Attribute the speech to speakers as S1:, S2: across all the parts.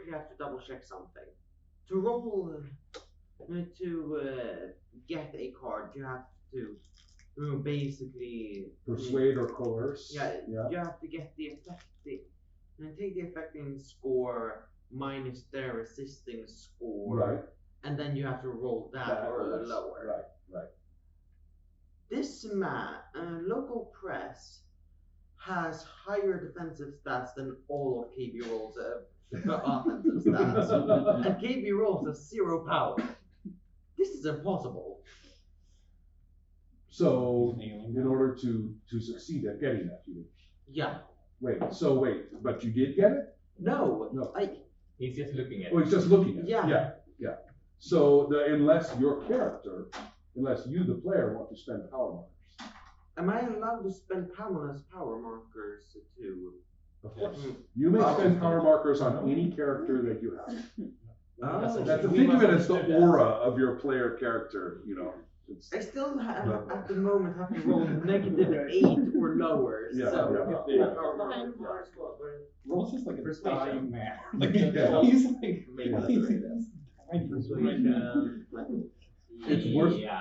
S1: quickly have to double check something. To roll to get a card, you have to basically
S2: persuade or coerce.
S1: Yeah, you have to get the affecting and take the affecting score minus their resisting score,
S2: Right.
S1: and then you have to roll that or lower.
S2: Right.
S1: This local press has higher defensive stats than all of KB Roll's offensive stats, and KB Rolls has 0 power. This is impossible.
S2: So, in order to succeed at getting that, you mean?
S1: Yeah.
S2: Wait, but you did get it?
S1: No.
S3: He's just looking at it.
S2: Oh, he's just looking at it.
S1: Yeah.
S2: So, unless you, the player, want to spend power markers.
S1: Am I allowed to spend power markers too?
S2: Of course. You may spend power markers on any character that you have. Think of it as the aura of your player character, you know.
S1: I still have, at the moment, have to roll -8 or lower.
S4: Roll's just like a dying man.
S2: He's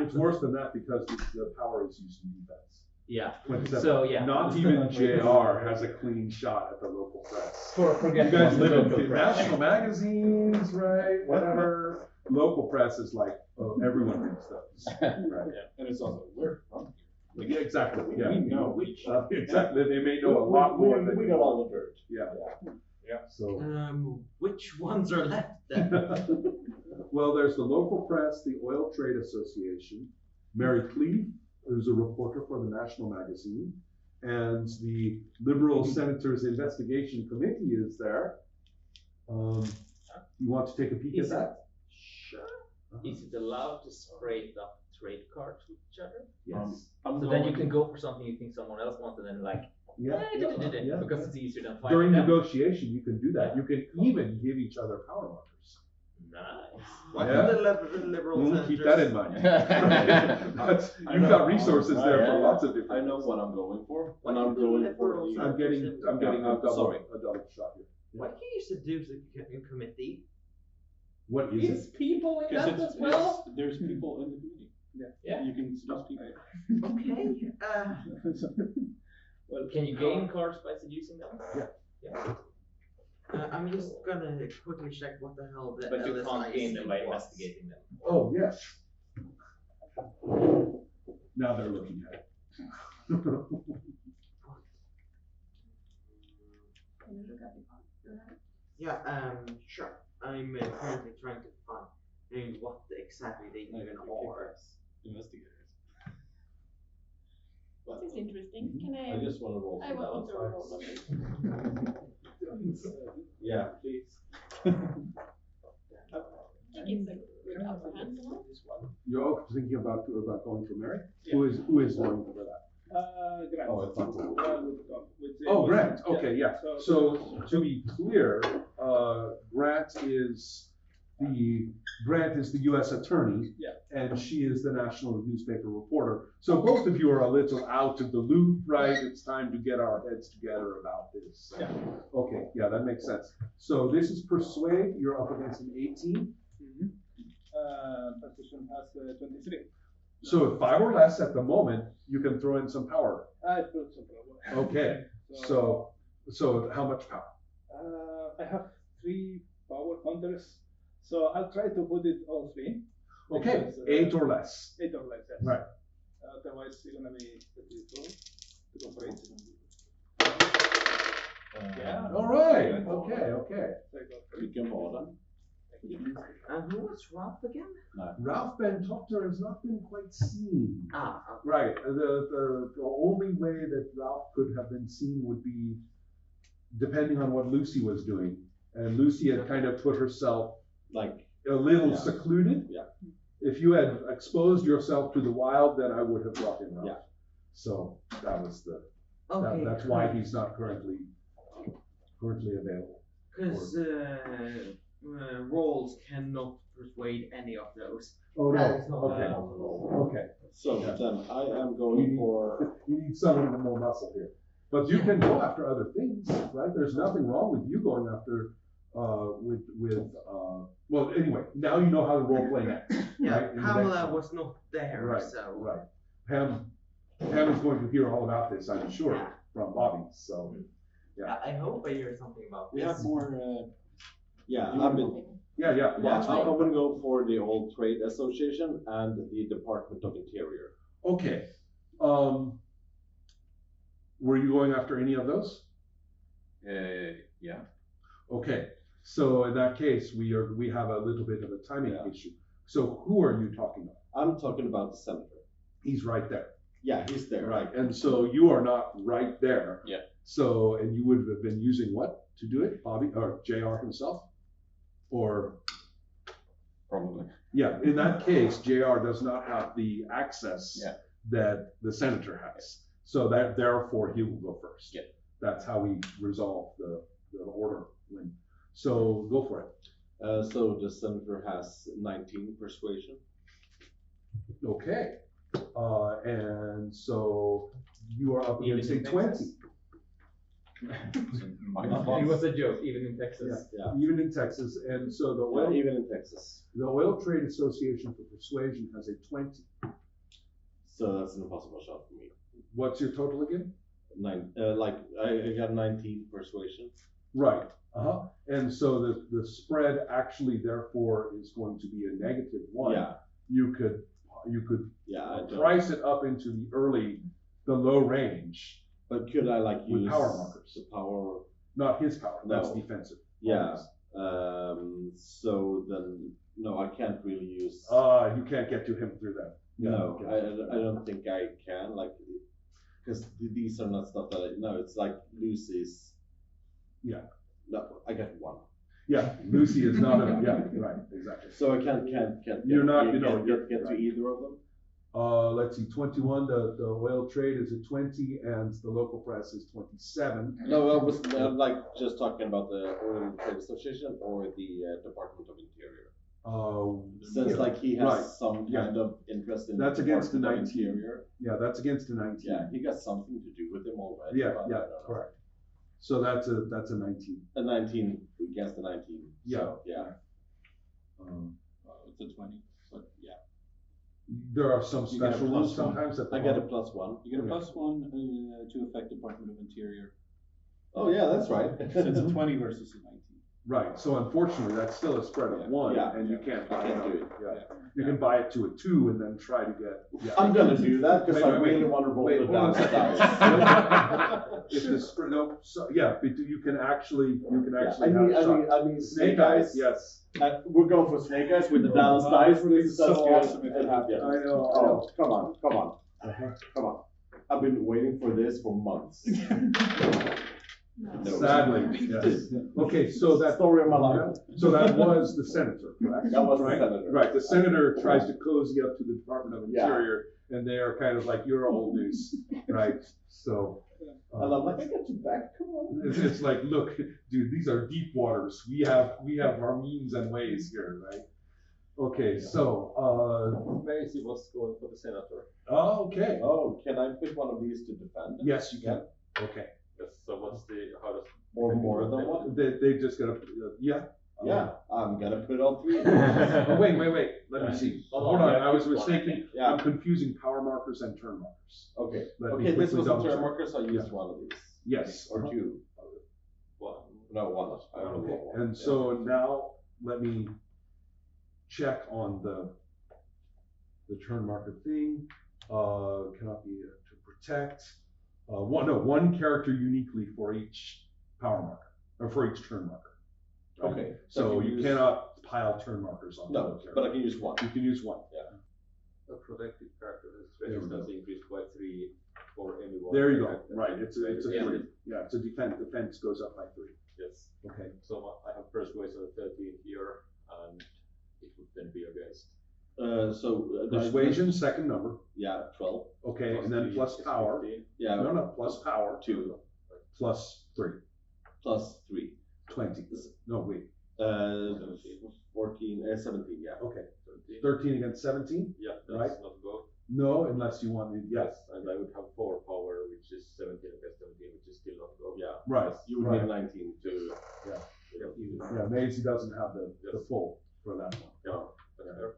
S2: it's worse than that because the power is used in defense.
S3: Yeah.
S2: 27.
S3: So yeah.
S2: Not even JR has a clean shot at the local press.
S4: For
S2: You guys live in national magazines, right? Whatever. Local press is like, oh, everyone reads those. Right.
S4: And it's also we're from here.
S2: Yeah, exactly.
S4: We know which.
S2: Exactly. They may know a lot more than
S4: we got all the dirt.
S2: Yeah. So.
S1: Which ones are left then?
S2: Well, there's the local press, the Oil Trade Association, Mary Cleave, who's a reporter for the National Magazine, and the Liberal Senators Investigation Committee is there. You want to take a peek at that?
S3: Sure. Is it allowed to scrape up trade cards with each other?
S2: Yes.
S3: So then you can go for something you think someone else wants and then because it's easier than fighting
S2: During
S3: them.
S2: negotiation, you can do that. You can even give each other power markers.
S3: Nice.
S1: Why can the liberal senators
S2: keep that in mind. You've got resources there for lots of different.
S5: I know what I'm going for.
S1: Why
S5: And I'm
S1: can't the
S5: going for
S1: liberals
S5: the.
S2: I'm getting a double shot here.
S1: Why can't you seduce a committee?
S2: What is
S3: It's
S2: it?
S3: people in that as well.
S4: There's people in the community.
S3: Yeah.
S4: You can seduce people.
S1: Okay.
S3: Well, can you gain cards by seducing them?
S2: Yeah.
S1: I'm just gonna quickly check what the hell the
S3: But you
S1: LSI
S3: can't gain them by
S1: was.
S3: investigating them.
S2: Oh, yes. Now they're looking at it.
S6: Can you look at the card?
S1: Yeah, sure. I'm currently trying to find what exactly they even are.
S4: Investigators.
S6: This is interesting. Can I?
S5: I just want to roll
S6: I
S5: some
S6: want to roll
S5: balance. Yeah, please.
S6: I think it's a good upper hand.
S2: You're thinking about going for Mary? Yeah. Who is going for that?
S4: Grant.
S5: Oh, it's not.
S2: Oh, Grant. Okay, yeah. So to be clear, Grant is the U.S. attorney, and she is the national newspaper reporter. So both of you are a little out of the loop, right? It's time to get our heads together about this.
S4: Yeah.
S2: Okay, yeah, that makes sense. So this is Persuade. You're up against an 18.
S4: Persuasion has 23.
S2: So if 5 or less at the moment, you can throw in some power.
S4: I put some power.
S2: Okay. So how much power?
S4: I have 3 power hunters, so I'll try to put it all 3.
S2: Okay,
S4: because,
S2: 8 or less.
S4: 8 or less, yes.
S2: Right.
S4: Otherwise, it's gonna be pretty slow to go for 8.
S3: Yeah.
S2: All right. Okay.
S4: So I got 3.
S5: Vilken var den?
S1: Who was Ralph again?
S2: Ralph Ben Topter has not been quite seen.
S1: Okay.
S2: Right. The only way that Ralph could have been seen would be depending on what Lucy was doing. And Lucy had kind of put herself
S5: Like
S2: a little secluded.
S5: Yeah.
S2: If you had exposed yourself to the wild, then I would have brought in Ralph.
S5: Yeah.
S2: So that was
S1: Okay.
S2: that's why he's not currently available.
S1: Because rolls cannot persuade any of those.
S2: Oh
S1: That is
S2: no.
S1: not
S2: Okay.
S1: allowed.
S2: Okay.
S5: so then I am going for.
S2: You need someone with more muscle here. But you can go after other things, right? There's nothing wrong with you going after well, anyway, now you know how the role play ends.
S1: Yeah,
S2: right? In the next
S1: Pamela
S2: one.
S1: was not there,
S2: Right,
S1: so.
S2: right. Pam is going to hear all about this, I'm sure,
S1: Yeah.
S2: from Bobby, so. Yeah.
S3: I hope I hear something about
S5: We
S3: this.
S5: have more, yeah,
S6: You
S5: I've
S6: were
S5: been,
S6: hoping.
S2: Yeah,
S5: yeah,
S2: lots
S5: I'm
S2: more.
S5: gonna go for the Old Trade Association and the Department of Interior.
S2: Okay, were you going after any of those?
S5: Yeah.
S2: Okay, so in that case, we have a little bit of a timing
S5: Yeah.
S2: issue. So who are you talking about?
S5: I'm talking about the senator.
S2: He's right there.
S5: Yeah, he's there.
S2: Right, and so you are not right there.
S5: Yeah.
S2: So, and you would have been using what to do it? Bobby or JR himself? Or,
S5: Probably.
S2: yeah, in that case, JR does not have the access
S5: Yeah.
S2: that the senator has. So that therefore he will go first.
S5: Yeah.
S2: That's how we resolve the order. So go for it.
S5: So the senator has 19 persuasion.
S2: Okay. And so you are up
S3: Even
S2: against
S3: in
S2: a
S3: Texas?
S2: 20.
S3: It was a joke, even in Texas.
S5: Yeah.
S2: Even in Texas. And so the
S5: Well,
S2: oil,
S5: even in Texas.
S2: the Oil Trade Association for Persuasion has a 20.
S5: So that's an impossible shot for me.
S2: What's your total again?
S5: I got 19 persuasion.
S2: Right. Uh-huh. And so the spread actually therefore is going to be a -1.
S5: Yeah.
S2: You could
S5: Yeah, I don't.
S2: price it up into the low range,
S5: But could I
S2: with
S5: use
S2: power markers.
S5: the power?
S2: Not his power. That's
S5: No.
S2: defensive.
S5: Yeah. So then, no, I can't really use.
S2: You can't get to him through that. Yeah,
S5: No,
S2: okay.
S5: I don't think I can, because these are not stuff that no, it's like Lucy's.
S2: Yeah.
S5: No, I got one.
S2: Yeah, Lucy is not a, yeah, right, exactly.
S5: So I can't
S2: You're not,
S5: get,
S2: you know,
S5: get to
S2: right.
S5: either of them.
S2: Let's see, 21, the oil trade is at 20 and the local press is 27.
S5: No, I was just talking about the Oil Trade Association or the Department of Interior. Since
S2: yeah,
S5: he has
S2: right.
S5: some kind of interest in
S2: That's against the
S5: Department of
S2: 19.
S5: Interior.
S2: Yeah, that's against the 19.
S5: Yeah, he got something to do with him already.
S2: Yeah,
S5: but I
S2: yeah,
S5: don't know.
S2: correct. So that's a 19.
S5: A 19 against the 19.
S2: Yeah.
S5: So, yeah.
S7: It's a 20, but yeah.
S2: There are some
S7: You get a
S2: special
S7: plus
S2: rules sometimes that
S5: I get a +1.
S7: You get a +1 to affect Department of Interior.
S5: Oh yeah, that's right.
S7: So it's a 20 versus a 19.
S2: Right, so unfortunately, that's still a spread of
S7: Yeah.
S2: 1,
S5: Yeah.
S2: and you can't buy
S5: can't
S2: it.
S5: do it.
S2: Yeah. You can buy it to a 2 and then try to get. Yeah.
S5: I'm gonna do that because
S2: Wait,
S5: I
S2: wait,
S5: really
S2: wait.
S5: want to roll
S2: Wait,
S5: the
S2: hold on a
S5: down
S2: second.
S5: dice.
S2: If the spread, no, so, yeah, but you can actually have
S5: I mean,
S2: Snake eyes, yes.
S5: We're going for snake eyes with the Dallas
S7: Oh,
S5: dice.
S7: this would be so awesome if it
S5: Yeah.
S7: happened.
S2: I know.
S5: Oh, come on.
S2: Uh-huh.
S5: Come on. I've been waiting for this for months. No.
S2: Sadly, yes. Okay, so that,
S5: Story of my life.
S2: so that was the senator, correct?
S5: That was the
S2: Right?
S5: senator.
S2: Right, the senator tries to cozy up to the Department of
S5: Yeah.
S2: Interior, and they are kind of like, you're old news, right? So.
S5: And I'm like, I got you back. Come on.
S2: It's like, look, dude, these are deep waters. We have our means and ways here, right? Okay, so,
S3: Maisie was going for the senator.
S2: okay.
S5: Oh, can I pick one of these to defend?
S2: Yes, you can. Okay.
S3: Yes, so what's how does
S5: Or more than one?
S2: They just gotta, yeah.
S5: Yeah, I'm gonna put all 3.
S2: Oh, wait, let me see. Hold on,
S3: yeah,
S2: I was
S3: keep going.
S2: mistaken.
S5: Yeah.
S2: I'm confusing power markers and turn markers.
S5: Okay.
S2: Let me
S5: Okay, this
S2: quickly
S5: was a
S2: double
S5: turn
S2: check.
S5: marker, so I used
S2: Yeah.
S5: one of these.
S2: Yes.
S5: Or 2.
S3: one?
S5: No, one. I don't know
S2: Okay,
S5: what one.
S2: and so now let me check on the turn marker thing. Cannot be to protect. One character uniquely for each power marker, or for each turn marker. Right?
S5: Okay.
S2: So
S5: I can
S2: you
S5: use-
S2: cannot pile turn markers on.
S5: No, but I can use one.
S2: You can use one.
S3: A protected character
S2: There we go.
S3: resistance increased by 3 for anyone.
S2: There you go. Right, it's a
S3: Yeah.
S2: 3. Yeah, it's a defense goes up by 3.
S3: Yes.
S2: Okay.
S3: So I have persuasion of 13 here, and it would then be against.
S2: Persuasion, second number.
S5: Yeah, 12.
S2: Okay, and then plus power.
S3: 15.
S5: Yeah,
S2: No, plus power.
S5: 2
S2: Plus 3.
S5: plus 3.
S2: 20. No, wait.
S5: 14, 17. Yeah.
S2: Okay.
S3: 17.
S2: 13 against 17?
S3: Yeah, that's
S2: Right.
S3: not go.
S2: No, unless you want it. Yes.
S3: And I would have 4 power, which is 17 against 17, which is still not go.
S5: Yeah.
S2: Right.
S5: You would
S2: right.
S5: need 19 to.
S2: Yeah.
S3: Yeah.
S2: Yeah, Maisie doesn't have the full for that one.
S3: No, that's fair.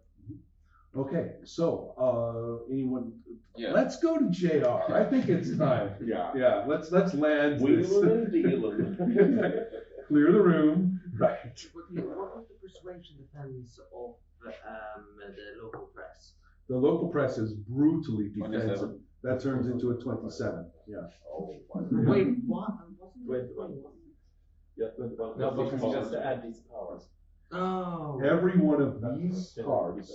S2: Okay, so, anyone,
S5: Yeah.
S2: let's go to JR. I think it's time. Yeah, let's land this.
S5: Wheeling and dealing.
S2: Clear the room, right.
S1: What was the persuasion defense of the local press?
S2: The local press is brutally defensive.
S5: 27.
S2: That turns into a 27, yeah.
S5: Oh,
S1: Wait, what? Wasn't it
S3: 21. Yeah, 21. No, because you just add these powers.
S1: Oh.
S2: Every one of these cards,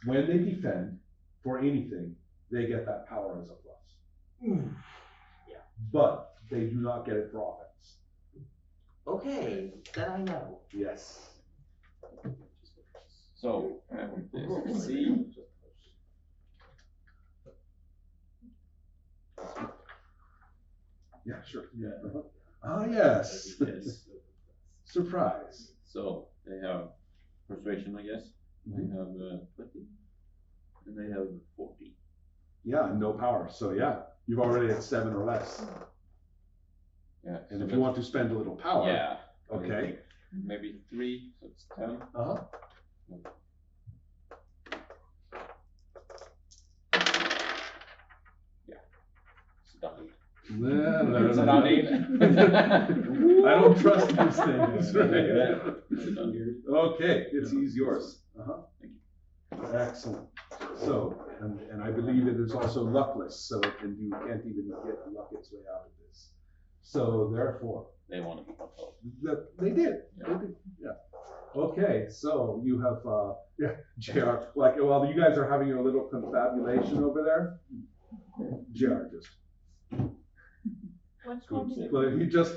S2: when they defend for anything, they get that power as a plus.
S3: Yeah.
S2: But they do not get it for offense.
S1: Okay, then I know.
S2: Yes.
S5: So, C.
S2: Yeah, sure. Yeah. Ah, yes. Surprise.
S5: So, they have persuasion, I guess. They have 20. And they have 40.
S2: Yeah, no power. So yeah, you've already at 7 or less.
S5: Yeah.
S2: And
S5: so
S2: if you want to spend a little power,
S5: yeah.
S2: okay.
S5: Maybe 3, so it's 10.
S2: Uh-huh.
S5: It's done.
S2: It's
S5: not
S2: I don't trust these things. Okay, he's yours. Uh-huh.
S5: Thank
S2: you. Excellent. So, and I believe it is also luckless, so can't even get luck its way out of this. So therefore,
S5: They want to be controlled.
S2: they did.
S5: Yeah.
S2: They did. Yeah. Okay, so you have JR, like while you guys are having your little confabulation over there, JR just well, he just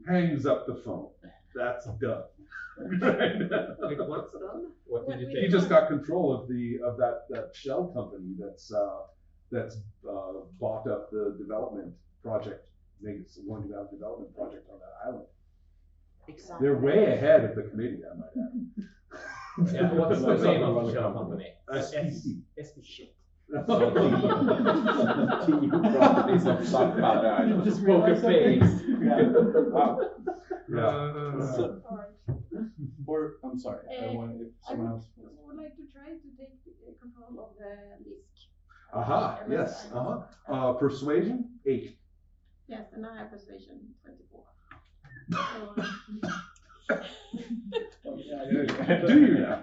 S2: hangs up the phone. That's done.
S1: Wait, what's done?
S3: What did you
S2: He
S3: take?
S2: just got control of that shell company that's bought up the development project. It's going to have a development project on that island.
S1: Exactly.
S2: They're way ahead of the committee, I might add.
S3: Yeah, what's the name of the shell company?
S2: SPC.
S3: Shit.
S5: TU properties of South Island.
S3: Just poker face.
S2: Yeah.
S7: So,
S6: Alright.
S7: or, I'm sorry, I want, if
S6: I
S7: someone else.
S6: would like to try to take control of the disc.
S2: Aha, yes, persuasion, 8.
S6: Yes, and I have persuasion 24.
S2: Do you now?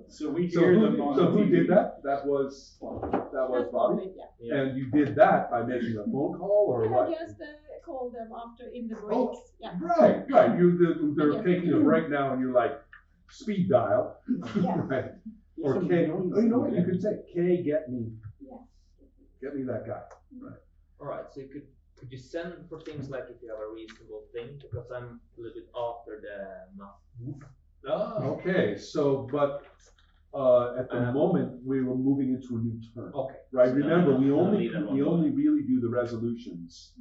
S7: So we
S2: So
S7: hear
S2: who,
S7: them on
S2: so
S7: the
S2: who
S7: TV.
S2: did that? That was Bobby?
S6: Yeah.
S2: And you did that by making a phone call or
S6: I
S2: what?
S6: just call them after in the breaks.
S2: Oh,
S6: Yeah.
S2: Right. They're
S6: Yes.
S2: taking a break now and you're like, speed dial.
S6: Yeah.
S2: Right. Or K, you know what you could say? K, get me that guy.
S3: Alright, so could you send for things like if you have a reasonable thing? Because I'm a little bit after the move.
S2: Okay, so, but, at the moment, we were moving into a new turn.
S3: Okay.
S2: Right,
S3: So
S2: remember, we
S3: I'll
S2: only
S3: leave that one.
S2: really do the resolutions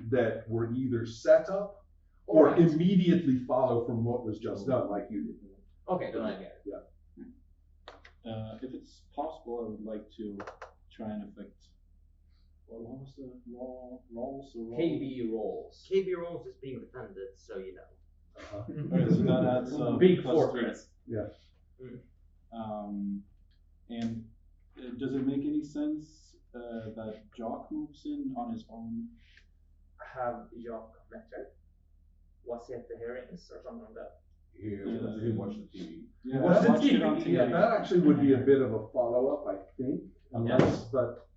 S2: that were either set up or
S3: Right.
S2: immediately follow from what was just done, like you did.
S3: Okay, then I get it.
S7: If it's possible, I would like to try and affect, what was the rolls or
S3: KB rolls.
S1: KB rolls is being defended, so you know.
S7: Alright, so that adds
S3: Big
S7: plus
S3: fortress.
S2: Yeah.
S7: And does it make any sense that Jock moves in on his own?
S3: Have Jock met her? Was he at the hearings or something like that?
S5: He watched the TV.
S7: Yeah,
S2: Well,
S7: I watched it on
S2: Yeah,
S7: TV.
S2: that actually would be a bit of a follow-up, I think, unless, but,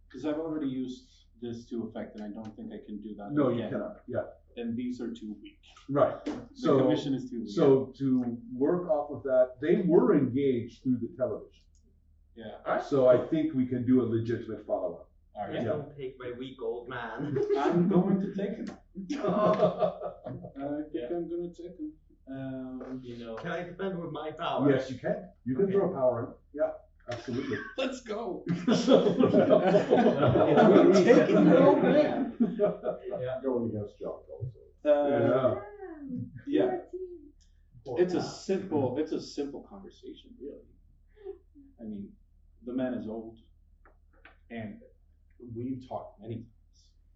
S7: Because I've already used this to effect, and I don't think I can do that
S2: no, you
S7: again.
S2: cannot, yeah,
S7: And these are too weak.
S2: right.
S7: The
S2: So,
S7: commission is too weak.
S2: so to work off of that, they were engaged through the television.
S7: Yeah.
S3: Alright.
S2: So I think we can do a legitimate follow-up.
S7: Alright.
S1: Just don't take my weak old man.
S7: I'm going to take him.
S1: Oh,
S7: I think I'm gonna take him.
S3: You know.
S1: can I defend with my power?
S2: Yes, you can. You can
S1: Okay.
S2: throw power in. Yeah, absolutely.
S7: Let's go.
S2: You're
S1: taking your old man.
S5: Going against Jock also.
S2: Yeah.
S7: Yeah. It's a simple conversation, really. I mean, the man is old, and we've talked many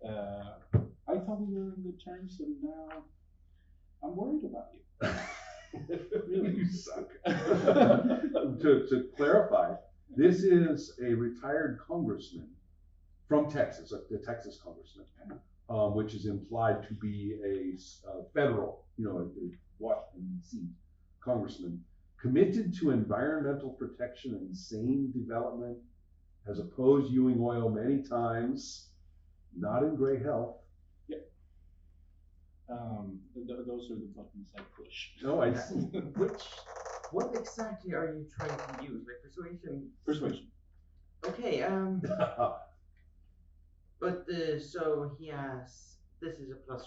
S7: times. I thought we were in good terms, and now I'm worried about you.
S2: You suck. To clarify, this is a retired congressman from Texas, a Texas congressman, which is implied to be a federal, a Washington D.C. congressman, committed to environmental protection and sane development, has opposed Ewing oil many times, not in great health.
S7: Those are the buttons I push.
S2: No, I see.
S1: What exactly are you trying to use? Like persuasion?
S7: Persuasion.
S1: Okay, but so he has, this is a +3,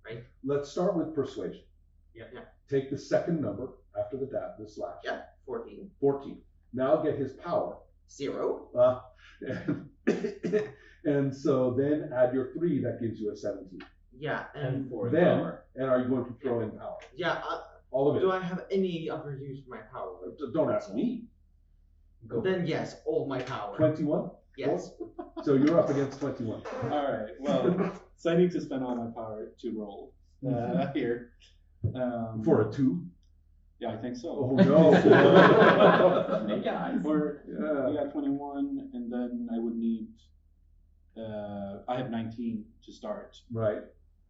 S1: right?
S2: Let's start with persuasion.
S1: Yeah.
S2: Take the second number after the slash.
S1: Yeah, 14.
S2: 14. Now get his power.
S1: 0.
S2: And so then add your 3, that gives you a 17.
S1: Yeah,
S3: And 4 in
S2: Then,
S3: power.
S2: and are you going to throw in power?
S1: Yeah,
S2: All of it.
S1: do I have any other use for my power?
S2: Don't ask me.
S3: Go.
S1: Then yes, all my power.
S2: 21?
S1: Yes.
S2: So you're up against 21.
S7: Alright, well, so I need to spend all my power to roll here.
S2: For a 2?
S7: Yeah, I think so.
S2: Oh no.
S3: Snake eyes.
S7: Or,
S2: Yeah.
S7: 21, and then I would need, I have 19 to start,
S2: Right.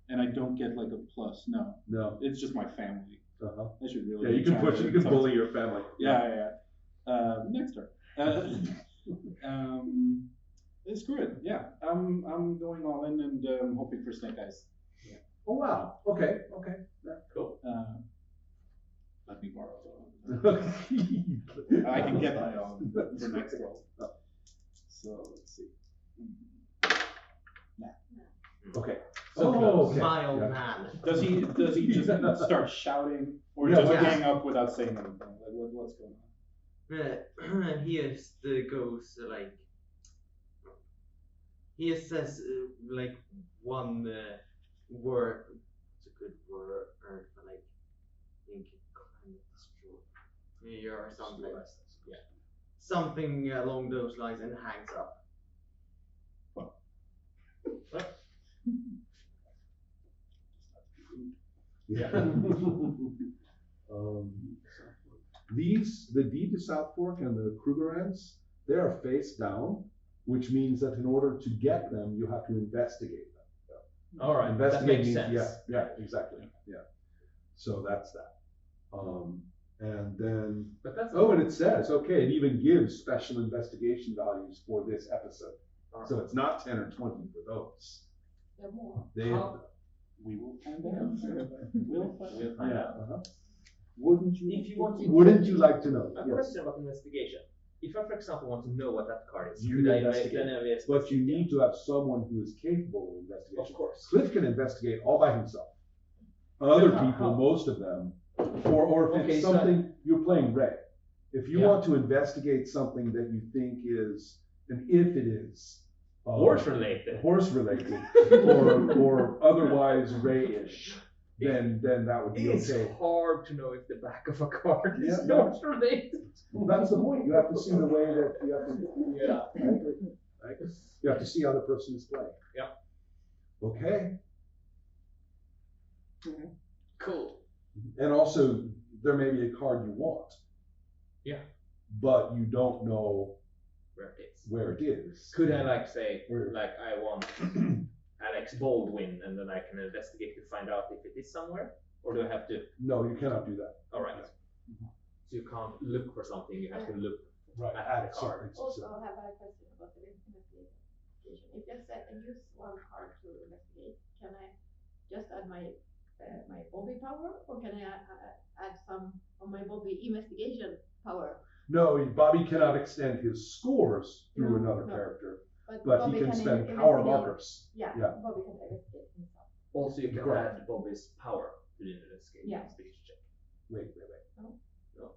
S7: and I don't get like a plus, no.
S2: No.
S7: It's just my family.
S2: Uh-huh.
S7: I should really.
S2: Yeah, you can
S7: try
S2: push,
S7: to
S2: you can
S7: talk-
S2: bully your family.
S7: Yeah. Next turn. Screw it. Yeah, I'm going all in and hoping for snake eyes.
S2: Oh wow. Okay. Yeah.
S3: Cool.
S7: Let me borrow. I can get my own for next roll. So let's see.
S2: Okay.
S7: So
S2: Oh, okay.
S1: My old
S2: Yeah.
S1: man.
S7: Does he just start shouting or
S2: Yeah,
S7: just
S1: yeah.
S7: hang up without saying anything? Like what's going on?
S1: He is the ghost, like, he says, like, one word, it's a good word, but like, I think climate destroy, or something. Yeah. Something along those lines and hangs up.
S2: Yeah. The deed to South Fork and the Krugerrands, they are face down, which means that in order to get them, you have to investigate them.
S3: All right, that
S2: Investigate
S3: makes
S2: means,
S3: sense.
S2: yeah, exactly, yeah. So that's that. And then,
S3: But that's
S2: and it says, okay, it even gives special investigation values for this episode. So it's not 10 or 20 for those.
S6: There are more.
S7: We will find out. We'll find out.
S2: Uh-huh.
S7: Wouldn't you?
S3: If you want to,
S2: Wouldn't you like to know?
S3: a
S2: Yes.
S3: question about investigation. If I, for example, want to know what that card is,
S2: You
S3: could I
S2: investigate.
S3: investigate?
S2: But you need to have someone who is capable of investigation.
S3: Of course.
S2: Cliff can investigate all by himself. Other
S3: Yeah.
S2: people, most of them, or if
S3: Okay,
S2: it's
S3: so-
S2: something, you're playing Ray. If you
S3: Yeah.
S2: want to investigate something that you think is, and if it is
S3: Horse related.
S2: horse related, or otherwise Ray-ish, then that would be
S3: It's
S2: okay.
S3: hard to know if the back of a card is
S2: Yeah.
S3: horse related.
S2: Well, that's the point. You have to see the way that you have to.
S3: Yeah.
S2: I agree. Right? You have to see how the person is playing.
S3: Yeah.
S2: Okay.
S3: Cool.
S2: And also, there may be a card you want.
S3: Yeah.
S2: But you don't know
S3: Where it is.
S2: where it is.
S3: Could I like say,
S2: Where-
S3: like I want Alex Baldwin, and then I can investigate to find out if it is somewhere, or do I have to?
S2: No, you cannot do that.
S3: All right. So you can't look for something. You have to look.
S2: Right.
S3: At the card.
S6: Also, I have a question about the investigation. If I use one card to investigate, can I just add my my Bobby power, or can I add some of my Bobby investigation power?
S2: No, Bobby cannot extend his scores through
S6: No,
S2: another
S6: no.
S2: character, but
S6: Bobby
S2: he can spend power
S6: investigate.
S2: markers.
S6: Yeah,
S2: Yeah.
S6: Bobby can investigate himself.
S3: Also, you can
S2: Correct.
S3: add Bobby's power to the investigation
S6: Yeah.
S3: check.
S2: Wait.
S6: No.
S3: No.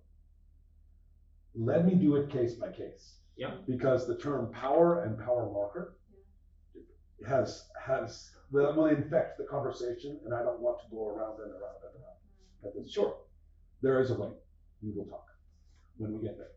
S2: Let me do it case by case.
S3: Yeah.
S2: Because the term power and power marker will infect the conversation, and I don't want to go around and around and around. At this
S3: Sure.
S2: point. There is a way. We will talk when we get there.